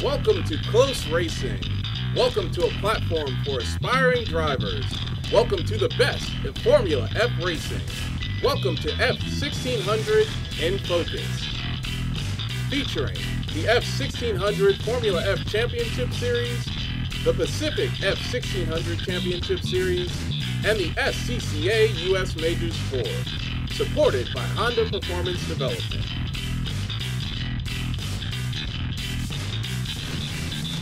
Welcome to Close Racing. Welcome to a platform for aspiring drivers. Welcome to the best in Formula F racing. Welcome to F1600 in Focus. Featuring the F1600 Formula F Championship Series, the Pacific F1600 Championship Series, and the SCCA US Majors Tour, supported by Honda Performance Development.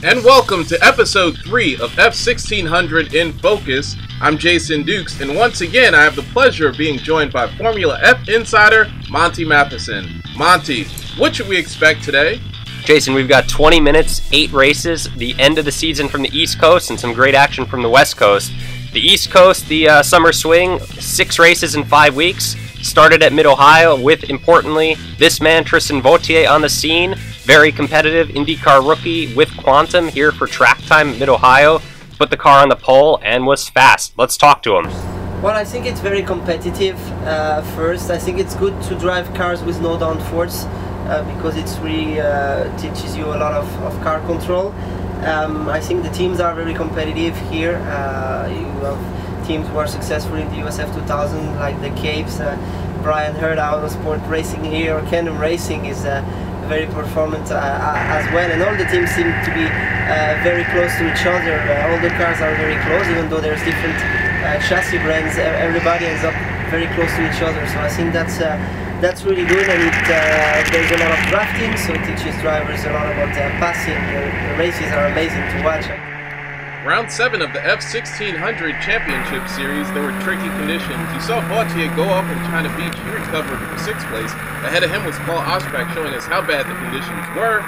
And welcome to episode 3 of F1600 in Focus. I'm Jason Dukes, and once again I have the pleasure of being joined by Formula F insider Monty Mathisen. Monty, what should we expect today? Jason, we've got 20 minutes, 8 races, the end of the season from the East Coast, and some great action from the West Coast. The East Coast, the summer swing, 6 races in 5 weeks. Started at Mid-Ohio with, importantly, this man, Tristan VAUTIER, on the scene. Very competitive INDYCAR rookie with Quantum here for track time at Mid-Ohio. Put the car on the pole and was fast. Let's talk to him. Well, I think it's very competitive. First, I think it's good to drive cars with no downforce because it's really teaches you a lot of car control. I think the teams are very competitive here. You have teams who are successful in the USF 2000 like the Capes, Brian HERTA Autosport Racing here, or Canon Racing is very performant as well, and all the teams seem to be very close to each other. All the cars are very close, even though there's different chassis brands. Everybody ends up very close to each other, so I think that's really good, and there's a lot of drafting, so it teaches drivers a lot about passing. The races are amazing to watch. Round 7 of the F1600 Championship Series, there were tricky conditions. You saw VAUTIER go up in China Beach. He recovered for 6th place. Ahead of him was ALSPACH, showing us how bad the conditions were.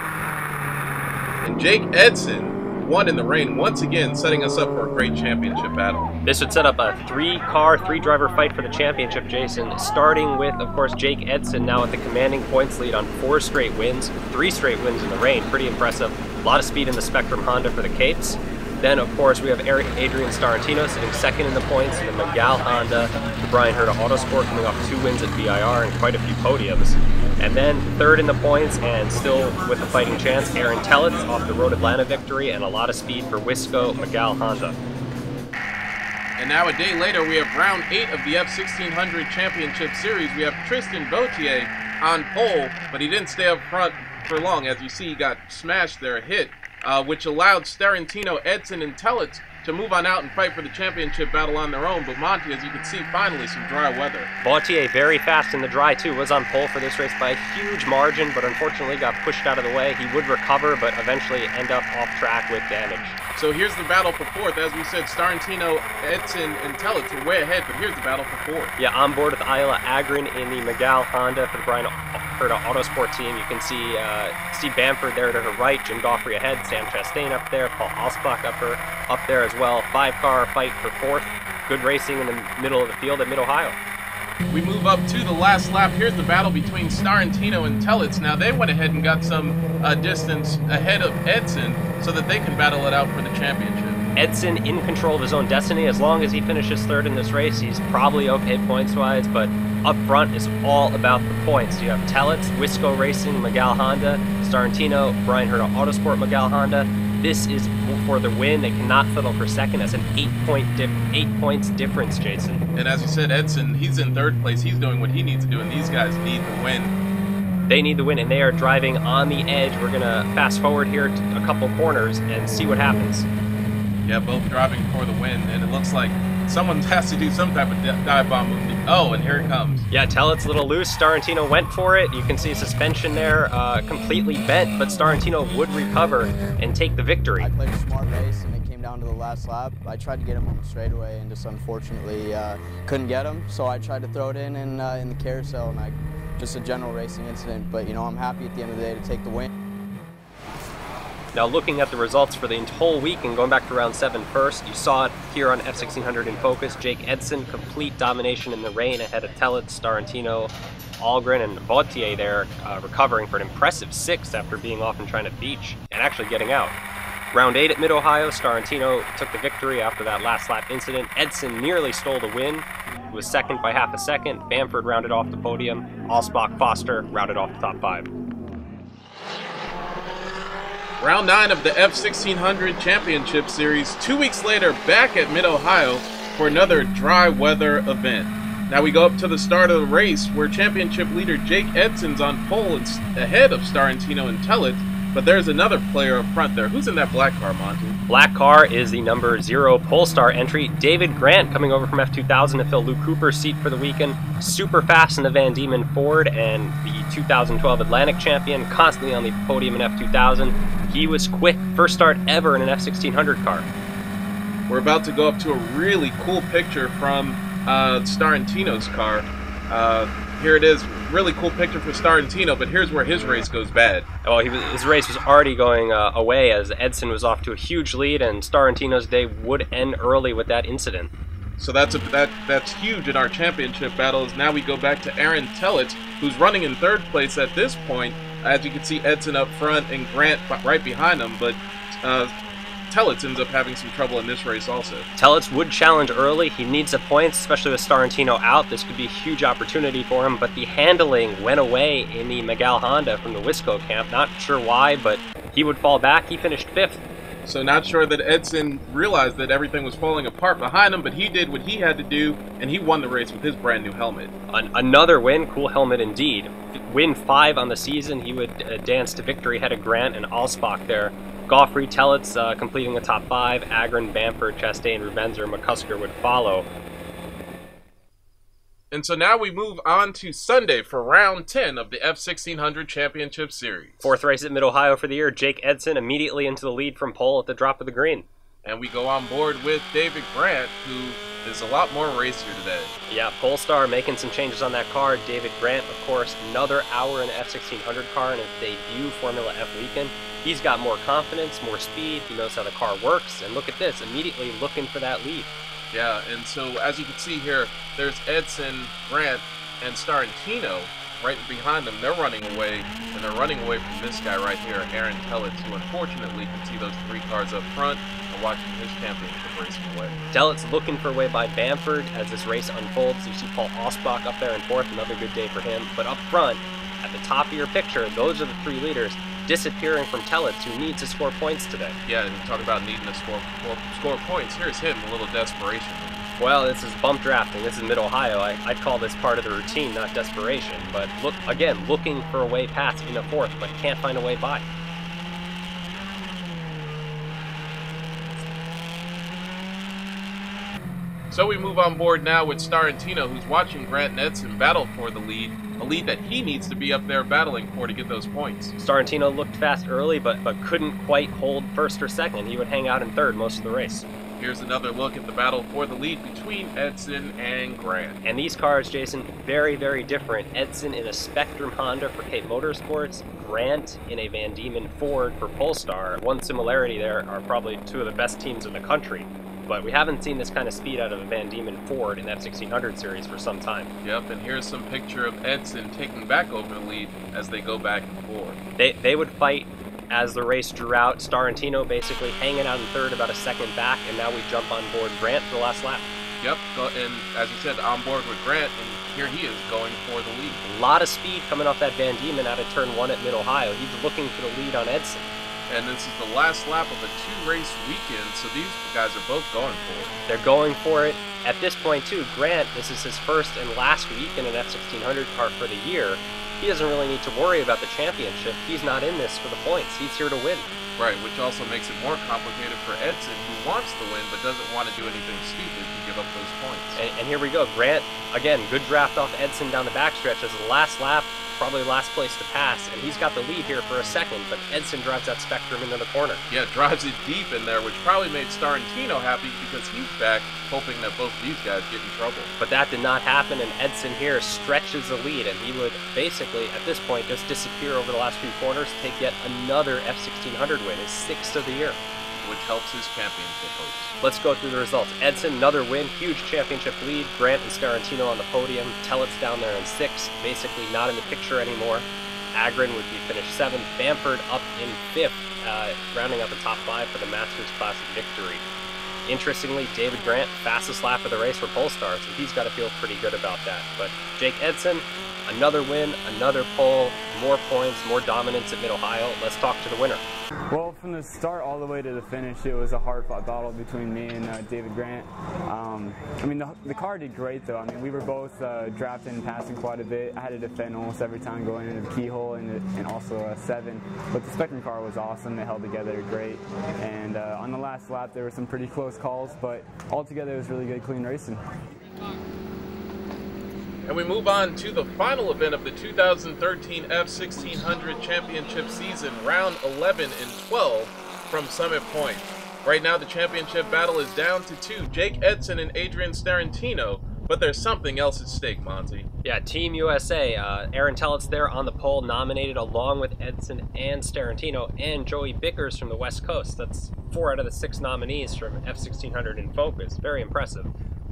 And Jake Edson won in the rain, once again setting us up for a great championship battle. This would set up a 3-car, 3-driver fight for the championship, Jason. Starting with, of course, Jake Edson now at the commanding points lead on 4 straight wins. 3 straight wins in the rain. Pretty impressive. A lot of speed in the SPECTRUMHONDA for the Capes. Then, of course, we have Adrian Starantino sitting 2nd in the points in the Mygale Honda. The Brian HERTA Autosport coming off 2 wins at VIR and quite a few podiums. And then 3rd in the points and still with a fighting chance, Aaron TELITZ off the Road Atlanta victory, and a lot of speed for WISKO Mygale Honda. And now a day later, we have round 8 of the F1600 Championship Series. We have Tristan VAUTIER on pole, but he didn't stay up front for long. As you see, he got smashed there, hit. Which allowed Starantino, Edson, and TELITZ to move on out and fight for the championship battle on their own. But Monty, as you can see, finally some dry weather. VAUTIER very fast in the dry too, was on pole for this race by a huge margin, but unfortunately got pushed out of the way. He would recover, but eventually end up off track with damage. So here's the battle for 4th. As we said, Starantino, Edson, and TELITZ are way ahead, but here's the battle for 4th. Yeah, on board with Ayla Agrin in the Mygale Honda for the Brian HERTA Autosport team. You can see Steve Bamford there to her right, Jim Goffrey ahead, Sam Chastain up there, Paul ALSPACH up there as well. 5-car fight for 4th. Good racing in the middle of the field at Mid-Ohio. We move up to the last lap. Here's the battle between Starantino and TELITZ. Now they went ahead and got some distance ahead of Edson so that they can battle it out for the championship. Edson in control of his own destiny. As long as he finishes 3rd in this race, he's probably okay points-wise, but up front is all about the points. You have TELITZ, WISKO Racing, Mygale Honda, Starantino, Brian HERTA Autosport, Mygale Honda. This is for the win. They cannot settle for 2nd. That's an 8 points difference, Jason. And as you said, Edson, he's in 3rd place. He's doing what he needs to do, and these guys need the win. They need the win, and they are driving on the edge. We're going to fast forward here to a couple corners and see what happens. Yeah, both driving for the win, and it looks like someone has to do some type of dive bomb move. Oh, and here it comes. Yeah, TELITZ a little loose. Starantino went for it. You can see suspension there completely bent, but Starantino would recover and take the victory. I played a smart race, and it came down to the last lap. I tried to get him on the straightaway and just unfortunately couldn't get him, so I tried to throw it in the carousel, and just a general racing incident. But, you know, I'm happy at the end of the day to take the win. Now looking at the results for the whole week and going back to round 7 first, you saw it here on F1600 in Focus. Jake Edson, complete domination in the rain ahead of TELITZ, Starantino, Algren, and VAUTIER there recovering for an impressive 6th after being off in China Beach and actually getting out. Round 8 at Mid-Ohio, Starantino took the victory after that last lap incident. Edson nearly stole the win. He was 2nd by half a second. Bamford rounded off the podium. ALSPACH Foster rounded off the top 5. Round 9 of the F1600 Championship Series, 2 weeks later back at Mid-Ohio for another dry weather event. Now we go up to the start of the race where championship leader Jake Edson's on pole ahead of Starantino and TELITZ, but there's another player up front there. Who's in that black car, Monty? Black car is the number 0 Polestar entry, David Grant, coming over from F2000 to fill Luke Cooper's seat for the weekend. Super fast in the Van Diemen Ford and the 2012 Atlantic champion, constantly on the podium in F2000. He was quick, first start ever in an F1600 car. We're about to go up to a really cool picture from Starantino's car. Here it is, really cool picture for Starantino, but here's where his race goes bad. Oh, his race was already going away as Edson was off to a huge lead, and Starantino's day would end early with that incident. So that's huge in our championship battles. Now we go back to Aaron TELITZ, who's running in 3rd place at this point. As you can see, Edson up front and Grant right behind him, but TELITZ ends up having some trouble in this race also. TELITZ would challenge early. He needs the points, especially with Starantino out. This could be a huge opportunity for him, but the handling went away in the Mygale Honda from the WISKO camp. Not sure why, but he would fall back. He finished 5th. So not sure that Edson realized that everything was falling apart behind him, but he did what he had to do, and he won the race with his brand new helmet. Another win, cool helmet indeed. Win 5 on the season. He would dance to victory ahead of Grant and ALSPACH there. Goffrey, TELITZ completing the top 5. Agron, Bamford, Chastain, Rubenzer, McCusker would follow. And so now we move on to Sunday for round 10 of the F1600 Championship Series. 4th race at Mid-Ohio for the year. Jake Edson immediately into the lead from pole at the drop of the green. And we go on board with David Grant, who is a lot more racier today. Yeah, Polestar making some changes on that car. David Grant, of course, another hour in the F1600 car in his debut Formula F weekend. He's got more confidence, more speed, he knows how the car works, and look at this, immediately looking for that lead. Yeah, and so as you can see here, there's Edson, Grant, and Starantino right behind them. They're running away, and they're running away from this guy right here, Aaron TELITZ, who unfortunately can see those 3 cars up front and watching his championship racing away. TELITZ looking for a way by Bamford as this race unfolds. You see Paul ALSPACH up there in 4th, another good day for him. But up front, at the top of your picture, those are the 3 leaders disappearing from TELITZ, who needs to score points today. Yeah, and talk about needing to score points. Here's him, a little desperation. Well, this is bump drafting. This is Mid-Ohio. I'd call this part of the routine, not desperation. But look, again, looking for a way past in a 4th, but can't find a way by. So we move on board now with Starantino, who's watching Grant and Edson battle for the lead, a lead that he needs to be up there battling for to get those points. Starantino looked fast early, but couldn't quite hold 1st or 2nd. He would hang out in 3rd most of the race. Here's another look at the battle for the lead between Edson and Grant. And these cars, Jason, very, very different. Edson in a Spectrum Honda for Cape Motorsports, Grant in a Van Diemen Ford for Polestar. One similarity there are probably 2 of the best teams in the country. But we haven't seen this kind of speed out of a Van Diemen Ford in the F1600 series for some time. Yep, and here's some picture of Edson taking back over the lead as they go back and forth. They would fight as the race drew out. Starantino basically hanging out in 3rd, about a 2nd back, and now we jump on board Grant for the last lap. Yep, and as you said, on board with Grant, and here he is going for the lead. A lot of speed coming off that Van Diemen out of turn 1 at Mid-Ohio. He's looking for the lead on Edson. And this is the last lap of a 2-race weekend, so these guys are both going for it. They're going for it. At this point, too, Grant, this is his 1st and last week in an F1600 car for the year. He doesn't really need to worry about the championship. He's not in this for the points. He's here to win. Right, which also makes it more complicated for Edson, who wants to win but doesn't want to do anything stupid to give up those points. And here we go. Grant, again, good draft off Edson down the backstretch as the last lap, probably last place to pass, and he's got the lead here for a 2nd, but Edson drives that Spectrum into the corner. Yeah, drives it deep in there, which probably made Starantino happy because he's back hoping that both of these guys get in trouble. But that did not happen, and Edson here stretches the lead, and he would basically, at this point, just disappear over the last few corners, take yet another F1600 win, his 6th of the year. Which helps his championship hopes. Let's go through the results. Edson, another win, huge championship lead. Grant and Starantino on the podium. TELITZ down there in 6th, basically not in the picture anymore. Agron would be finished 7th. Bamford up in 5th, rounding out the top 5 for the Masters Classic victory. Interestingly, David Grant, fastest lap of the race for Polestar, so he's got to feel pretty good about that. But Jake Edson, Another win, another pole, more points, more dominance at Mid-Ohio. Let's talk to the winner. Well, from the start all the way to the finish, it was a hard-fought battle between me and David Grant. I mean, the car did great, though. I mean, we were both drafting and passing quite a bit. I had to defend almost every time going into the keyhole and also a 7. But the Spectrum car was awesome. They held together great. And on the last lap, there were some pretty close calls, but altogether it was really good, clean racing. And we move on to the final event of the 2013 F1600 Championship season, round 11 and 12 from Summit Point. Right now the championship battle is down to 2, Jake Edson and Adrian Starantino, but there's something else at stake, Monty. Yeah, Team USA, Aaron TELITZ there on the pole, nominated along with Edson and Starantino and Joey BICKERS from the West Coast. That's 4 out of the 6 nominees from F1600 in Focus. Very impressive.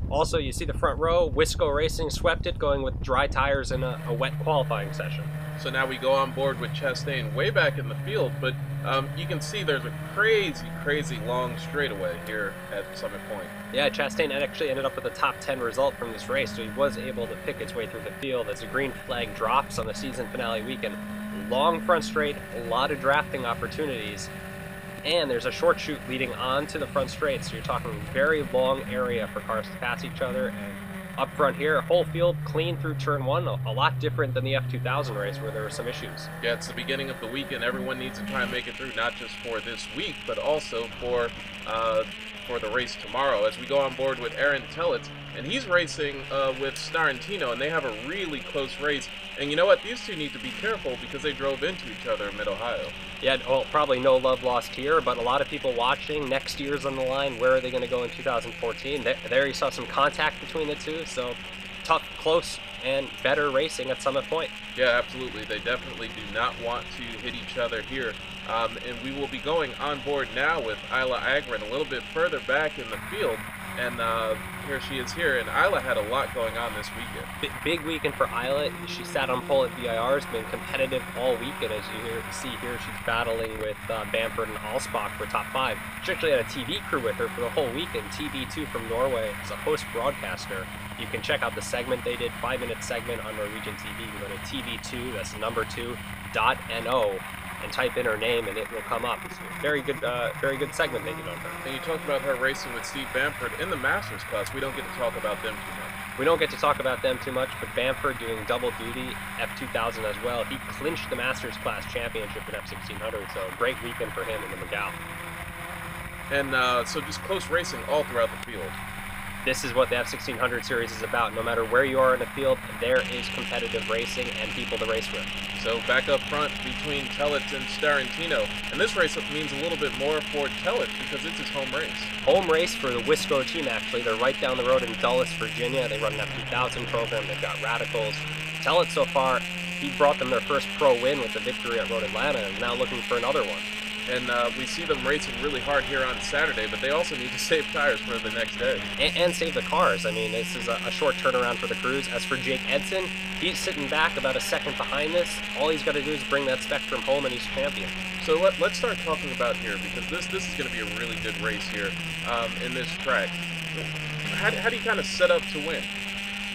Also, you see the front row, WISKO Racing swept it, going with dry tires in a wet qualifying session. So now we go on board with Chastain way back in the field, but you can see there's a crazy long straightaway here at Summit Point. Yeah, Chastain actually ended up with a top 10 result from this race, so he was able to pick his way through the field as the green flag drops on the season finale weekend. Long front straight, a lot of drafting opportunities. And there's a short chute leading on to the front straight, so you're talking very long area for cars to pass each other. And up front here, whole field clean through turn 1, a lot different than the F2000 race where there were some issues. Yeah, it's the beginning of the weekend. Everyone needs to try and make it through, not just for this week, but also for the race tomorrow. As we go on board with Aaron TELITZ, and he's racing with Starantino, and they have a really close race. And you know what? These two need to be careful because they drove into each other in Mid-Ohio. Yeah, well, probably no love lost here, but a lot of people watching. Next year's on the line. Where are they going to go in 2014? There you saw some contact between the two, so tough, close, and better racing at Summit Point. Yeah, absolutely. They definitely do not want to hit each other here. And we will be going on board now with Isla Agren a little bit further back in the field. And here she is here, and Isla had a lot going on this weekend. Big weekend for Isla. She sat on pole at VIR's, been competitive all weekend. As you see here, she's battling with Bamford and ALSPACH for top 5. She actually had a TV crew with her for the whole weekend. TV2 from Norway as a host broadcaster. You can check out the segment they did, 5-minute segment on Norwegian TV. You go to TV2, that's number 2.no. and type in her name and it will come up. It's a very good segment they did on her. And you talked about her racing with Steve Bamford in the Masters class. We don't get to talk about them too much. We don't get to talk about them too much, but Bamford doing double duty, F2000 as well. He clinched the Masters class championship in F1600, so great weekend for him in the Mygale. And so just close racing all throughout the field. This is what the F1600 series is about. No matter where you are in the field, there is competitive racing and people to race with. So back up front between TELITZ and Starantino. And this race means a little bit more for TELITZ because it's his home race. Home race for the WISKO team, actually. They're right down the road in Dulles, Virginia. They run an F2000 program. They've got radicals. TELITZ so far, he brought them their first pro win with the victory at Road Atlanta and now looking for another one. And we see them racing really hard here on Saturday, but they also need to save tires for the next day. And save the cars. I mean, this is a short turnaround for the crews. As for Jake Edson, he's sitting back about a second behind this. All he's got to do is bring that Spectrum home and he's champion. So let's start talking about here, because this is going to be a really good race here in this track. How do you kind of set up to win?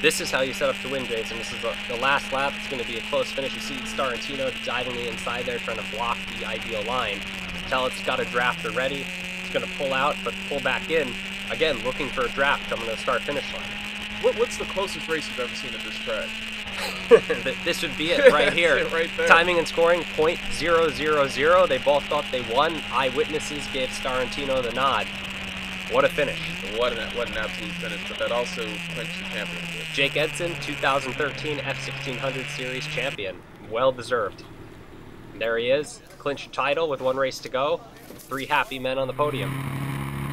This is how you set up to win, Jason. This is the last lap. It's going to be a close finish. You see Starantino diving the inside there, trying to block the ideal line. TELITZ got a drafter ready. He's going to pull out, but pull back in. Again, looking for a draft coming to the start-finish line. What's the closest race you've ever seen at this track? This would be it right here. Right there. Timing and scoring, .000. They both thought they won. Eyewitnesses gave Starantino the nod. What a finish. What an absolute finish, but that also clinched the championship. Jake Edson, 2013 F1600 Series champion. Well deserved. And there he is, clinched title with 1 race to go. 3 happy men on the podium.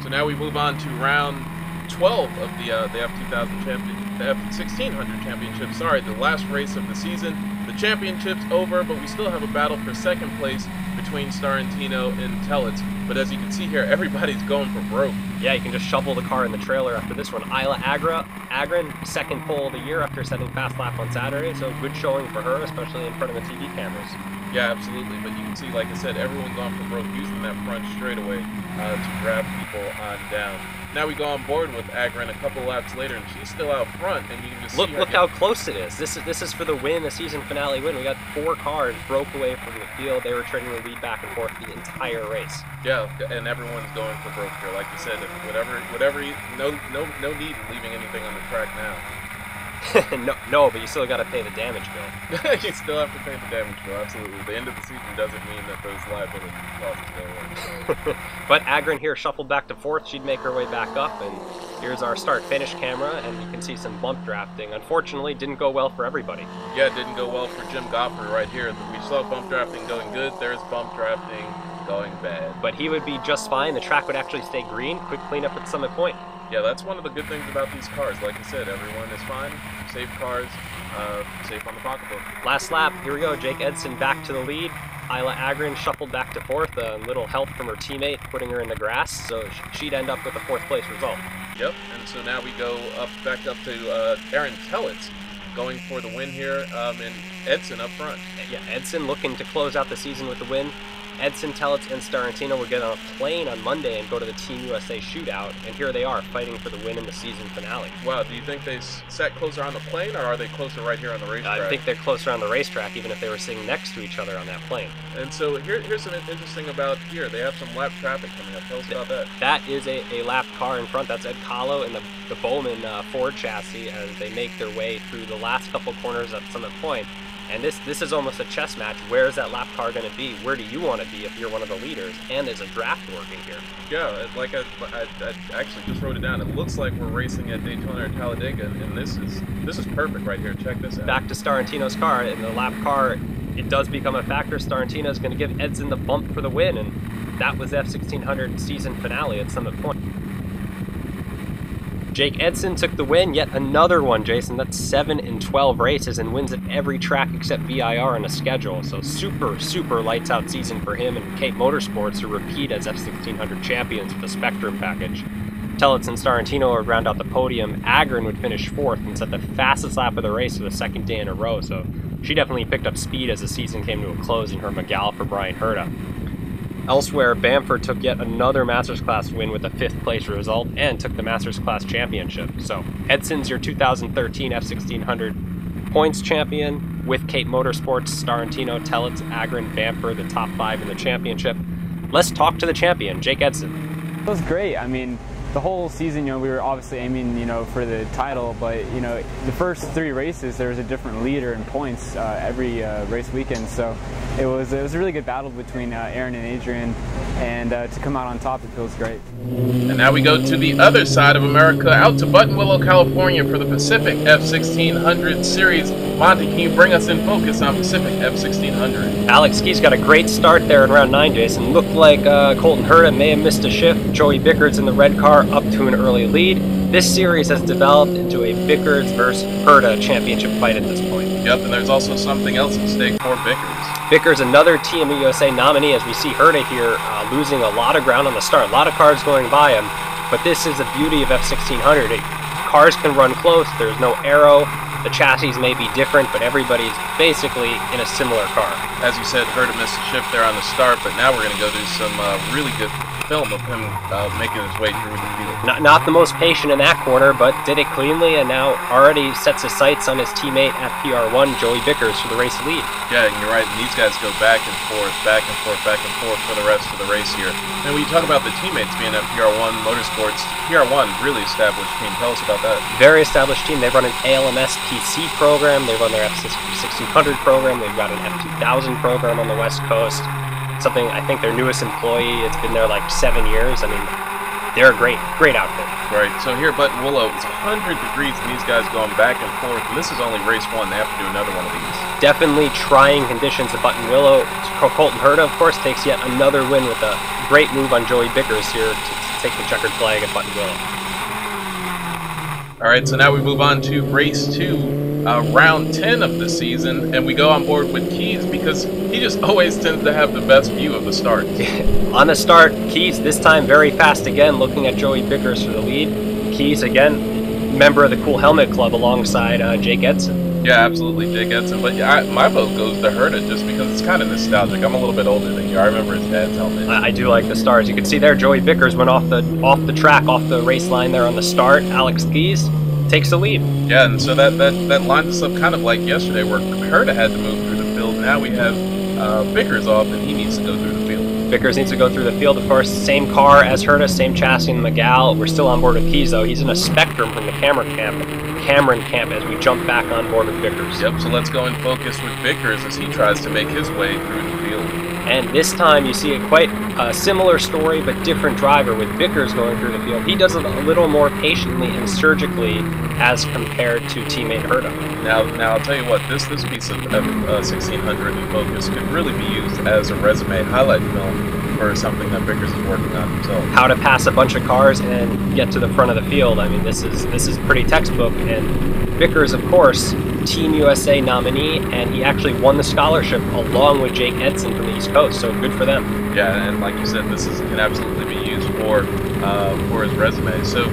So now we move on to round 12 of the F2000 champion, the F1600 championship. Sorry, the last race of the season. The championship's over, but we still have a battle for second place between Starantino and TELITZ. But as you can see here, everybody's going for broke. Yeah, you can just shovel the car in the trailer after this one. Isla Agren, second pole of the year after setting fast lap on Saturday, so good showing for her, especially in front of the TV cameras. Yeah, absolutely. But you can see, like I said, everyone's on for broke using that front straightaway to grab people on down. now we go on board with Agren a couple laps later, and she's still out front, and you can just look see her look how close it is. This is for the win, the season finale win. We got 4 cars broke away from the field. They were trading the lead back and forth the entire race. Yeah, and everyone's going for broke here. Like you said, no need in leaving anything on the track now. no, but you still got to pay the damage bill. You still have to pay the damage bill, absolutely. The end of the season doesn't mean that those liability costs go away. But Agren here shuffled back to 4th. She'd make her way back up, and here's our start-finish camera, and you can see some bump drafting. Unfortunately, didn't go well for everybody. Yeah, it didn't go well for Jim Goffner right here. We saw bump drafting going good. There's bump drafting going bad. But he would be just fine. The track would actually stay green. Quick cleanup at Summit Point. Yeah, that's one of the good things about these cars. Like I said, everyone is fine. Safe cars, safe on the pocketbook. Last lap, here we go. Jake Edson back to the lead. Isla Agren shuffled back to 4th. A little help from her teammate putting her in the grass, so she'd end up with a 4th place result. Yep, and so now we go back up to Aaron Telitz going for the win here, and Edson up front. Yeah, Edson looking to close out the season with the win. Edson, Telitz, and Starantino will get on a plane on Monday and go to the Team USA shootout, and here they are fighting for the win in the season finale. Wow, do you think they sat closer on the plane, or are they closer right here on the racetrack? I think they're closer on the racetrack, even if they were sitting next to each other on that plane. And so here's something interesting about here. They have some lap traffic coming up. Tell us about that. That is a lap car in front. That's Ed Kahlo and the Bowman Ford chassis as they make their way through the last couple corners at Summit Point. And this is almost a chess match. Where is that lap car going to be? Where do you want to be if you're one of the leaders? And there's a draft working here. Yeah, like I actually just wrote it down. It looks like we're racing at Daytona or Talladega, and this is perfect right here. Check this out. Back to Starantino's car, and the lap car, it does become a factor. Starantino's going to give Edson the bump for the win, and that was F1600 season finale at Summit Point. Jake Edson took the win, yet another one, Jason. That's 7 in 12 races and wins at every track except VIR on the schedule. So super lights out season for him and Cape Motorsports to repeat as F1600 champions with the Spectrum package. Telitz and Starantino would round out the podium. Agren would finish 4th and set the fastest lap of the race for the 2nd day in a row. So she definitely picked up speed as the season came to a close in her Mygale for Brian Herta. Elsewhere, Bamford took yet another Masters Class win with a 5th place result and took the Masters Class championship. So Edson's your 2013 F1600 points champion with Cape Motorsports, Starantino, Telitz, Agren, Bamford, the top 5 in the championship. Let's talk to the champion, Jake Edson. It was great. I mean, the whole season, we were obviously aiming, for the title, but, the first 3 races, there was a different leader in points every race weekend. So it was a really good battle between Aaron and Adrian, and to come out on top, it feels great. And now we go to the other side of America, out to Buttonwillow, California for the Pacific F1600 Series. Monty, can you bring us in focus on Pacific F1600? Alex Ski's got a great start there in round 9, Jason. Looked like Colton Herta may have missed a shift. Joey Bickers in the red car up to an early lead. This series has developed into a Bickers versus Herta championship fight at this point. Yep, and there's also something else at stake for Bickers. Bickers, another Team USA nominee, as we see Herta here losing a lot of ground on the start. A lot of cars going by him, but this is the beauty of F1600. Cars can run close, there's no arrow, the chassis may be different, but everybody's basically in a similar car. As you said, Herta missed a shift there on the start, but now we're going to go do some really good film of him making his way through the field. Not the most patient in that corner, but did it cleanly and now already sets his sights on his teammate at PR1, Joey Bickers, for the race lead. Yeah, and you're right, and these guys go back and forth for the rest of the race here. And when you talk about the teammates being at PR1 Motorsports, PR1 really established team. Tell us about that. Very established team. They run an ALMS PC program, they run their F1600 program, they've got an F2000 program on the West Coast. Something, I think their newest employee, it's been there like 7 years. I mean, they're a great outfit. Right, so here at Buttonwillow, it's 100 degrees and these guys going back and forth, and this is only race 1, they have to do another one of these. Definitely trying conditions at Buttonwillow. Colton Herta, of course, takes yet another win with a great move on Joey Bickers here to take the checkered flag at Buttonwillow. Alright, so now we move on to race 2, round 10 of the season, and we go on board with Keys because he just always tends to have the best view of the start. On the start, Keys this time very fast again, looking at Joey Bickers for the lead. Keys again, member of the Cool Helmet Club alongside Jake Edson. Yeah, absolutely, Jake Edson. But yeah, my vote goes to Herta just because it's kind of nostalgic. I'm a little bit older than you. I remember his dad's helmet. I do like the stars. You can see there, Joey Bickers went off the track, off the race line there on the start. Alex Keys takes the lead. Yeah, and so that lines us up kind of like yesterday, where Herta had to move through the field. Now we have Bickers off, and he needs to go through the field. Bickers needs to go through the field, of course. Same car as Herta, same chassis in Mygale. We're still on board with Keys, though. He's in a Spectrum from the Cameron camp as we jump back on board with Bickers. Yep, so let's go and focus with Bickers as he tries to make his way through the field. And this time you see a quite similar story, but different driver with Bickers going through the field. He does it a little more patiently and surgically as compared to teammate Herta. Now I'll tell you what, this piece of 1600 in focus could really be used as a resume highlight film for something that Bickers is working on himself. How to pass a bunch of cars and get to the front of the field. I mean, this is pretty textbook. And Bickers, of course, Team USA nominee, and he actually won the scholarship along with Jake Edson from the East Coast. So good for them. Yeah, and like you said, this can absolutely be used for his resume. So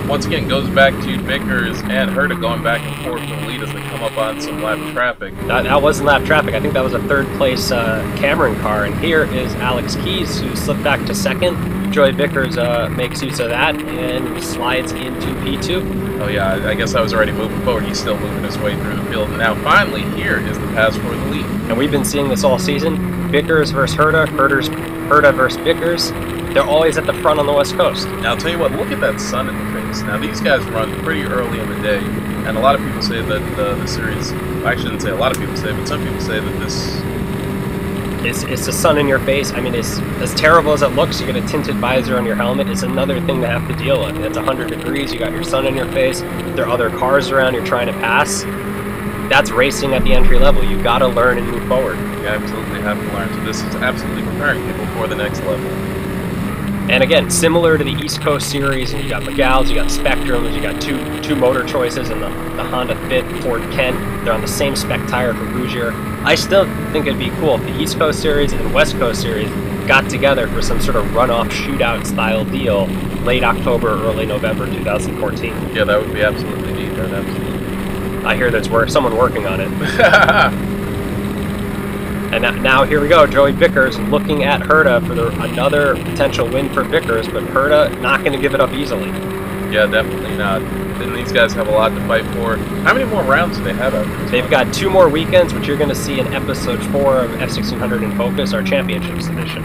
once again, goes back to Bickers and Herta going back and forth in the lead as they come up on some lap traffic. That wasn't lap traffic. I think that was a third place Cameron car. And here is Alex Keys, who slipped back to second. Joey Bickers makes use of that and slides into P2. Oh yeah, I guess I was already moving forward. He's still moving his way through the field. And now finally, here is the pass for the lead. And we've been seeing this all season. Bickers versus Herta, Herta versus Bickers. They're always at the front on the West Coast. Now, I'll tell you what, look at that sun in the face. Now, these guys run pretty early in the day, and a lot of people say that the series, I shouldn't say a lot of people say, but some people say that this... It's the sun in your face. I mean, it's as terrible as it looks. You get a tinted visor on your helmet. It's another thing to have to deal with. It's 100 degrees. You got your sun in your face. There are other cars around you're trying to pass. That's racing at the entry level. You got to learn and move forward. You absolutely have to learn. So this is absolutely preparing people for the next level. And again, similar to the East Coast series, and you got Mygales, you got Spectrums, you got two motor choices, and the Honda Fit, Ford Kent. They're on the same spec tire for Bougier. I still think it'd be cool if the East Coast series and West Coast series got together for some sort of runoff shootout style deal late October, early November 2014. Yeah, that would be absolutely neat. That absolutely. I hear there's someone working on it. And now here we go, Joey Bickers looking at Herta for another potential win for Bickers, but Herta not going to give it up easily. Yeah, definitely not. And these guys have a lot to fight for. How many more rounds do they have after this? They've got 2 more weekends, which you're going to see in episode 4 of F1600 in Focus, our championships edition.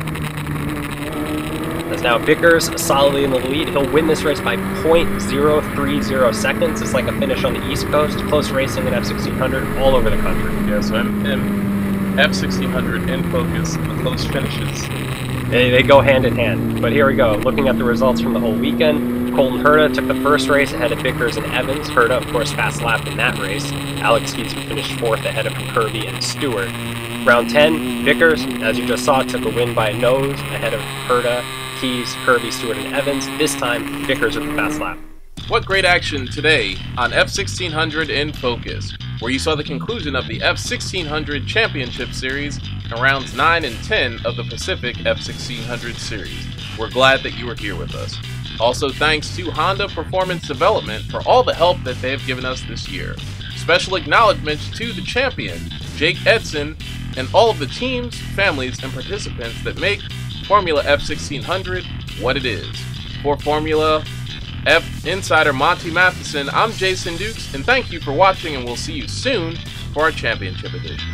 As now Bickers solidly in the lead. He'll win this race by 0.030 seconds. It's like a finish on the East Coast. Close racing in F1600 all over the country. Yeah, so F1600 in Focus, the close finishes. They go hand in hand. But here we go, looking at the results from the whole weekend. Colton Herta took the first race ahead of Bickers and Evans. Herta, of course, fast lap in that race. Alex Keys finished 4th ahead of Kirby and Stewart. Round 10, Bickers, as you just saw, took a win by a nose ahead of Herta, Keys, Kirby, Stewart, and Evans. This time, Bickers with the fast lap. What great action today on F1600 in Focus, where you saw the conclusion of the F1600 Championship Series in rounds 9 and 10 of the Pacific F1600 Series. We're glad that you were here with us. Also, thanks to Honda Performance Development for all the help that they have given us this year. Special acknowledgments to the champion, Jake Edson, and all of the teams, families, and participants that make Formula F1600 what it is. For Formula F Insider Monty Matheson, I'm Jason Dukes, and thank you for watching, and we'll see you soon for our championship edition.